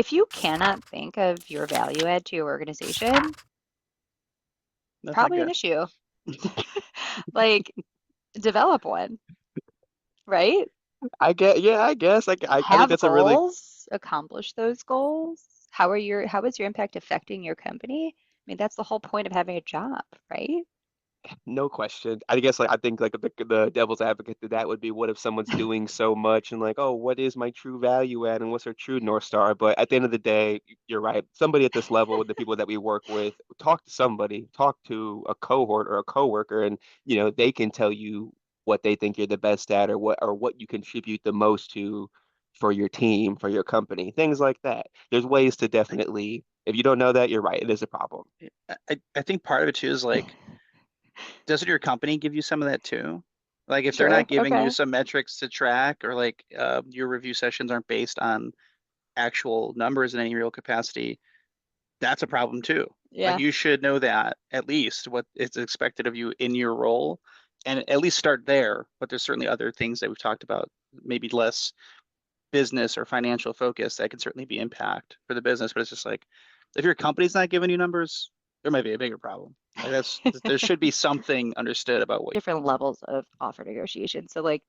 If you cannot think of your value add to your organization, That's not probably an good. issue. Like, develop one, right? I guess I think Have that's a really goals, accomplish those goals. How is your impact affecting your company? I mean, that's the whole point of having a job, right? no question. I guess I think like the devil's advocate to that would be what if someone's doing so much and like, oh, what is my true value add and what's our true North Star? But at the end of the day, you're right. Somebody at this level, the people that we work with, talk to somebody, talk to a cohort or a coworker, and they can tell you what they think you're the best at or what you contribute the most to for your team, for your company, things like that. There's ways to definitely, if you don't know that, you're right. It is a problem. I think part of it too is like, doesn't your company give you some of that too? Like if they're Sure. not giving you Okay. some metrics to track, or like your review sessions aren't based on actual numbers in any real capacity, that's a problem too. Like Yeah. you should know that at least what is expected of you in your role, and at least start there. But there's certainly other things that we've talked about, maybe less business or financial focus, that can certainly be impact for the business. But it's just like, if your company's not giving you numbers, there might be a bigger problem. Like there should be something understood about what. Different levels of offer negotiation. So like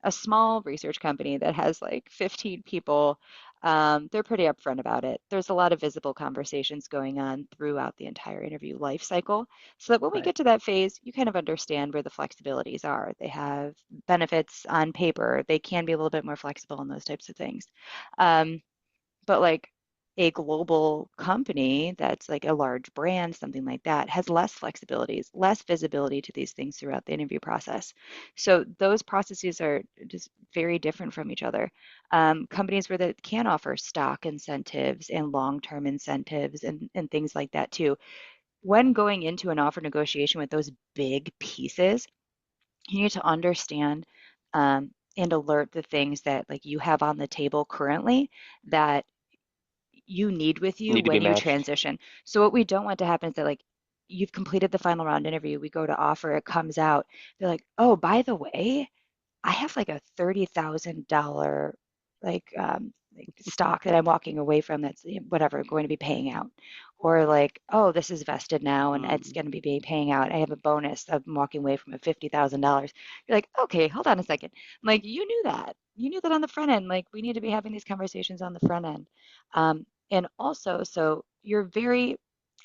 a small research company that has like 15 people, they're pretty upfront about it. There's a lot of visible conversations going on throughout the entire interview life cycle, so that when we Right. get to that phase, you kind of understand where the flexibilities are. They have benefits on paper. They can be a little bit more flexible in those types of things. Um, but like a global company that's like a large brand, something like that, has less flexibilities, less visibility to these things throughout the interview process. So those processes are just very different from each other. Companies where they can offer stock incentives and long-term incentives and things like that too. When going into an offer negotiation with those big pieces, you need to understand and alert the things that like you have on the table currently that you need with you Need to be when you matched. transition. So what we don't want to happen is that like you've completed the final round interview, we go to offer, it comes out, they're like, oh, by the way, I have like a $30,000 like stock that I'm walking away from that's whatever going to be paying out. Or like, oh, this is vested now and it's Mm. going to be paying out. I have a bonus. I'm walking away from a $50,000. You're like, okay, hold on a second. Like you knew that. You knew that on the front end. Like we need to be having these conversations on the front end. And also, so you're very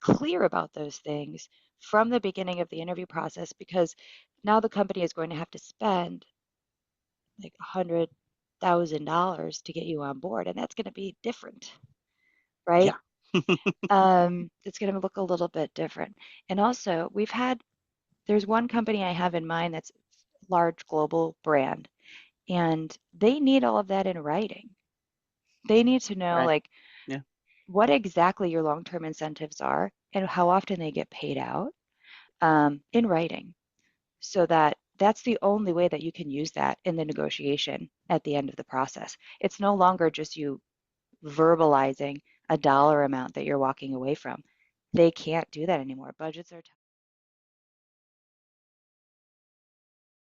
clear about those things from the beginning of the interview process because now the company is going to have to spend like $100,000 to get you on board, and that's going to be different, right? Yeah. It's going to look a little bit different. And also, there's one company I have in mind that's large global brand, and they need all of that in writing. They need to know Right. like Yeah. what exactly your long-term incentives are and how often they get paid out in writing, so that that's the only way that you can use that in the negotiation at the end of the process. It's no longer just you verbalizing a dollar amount that you're walking away from. They can't do that anymore. Budgets are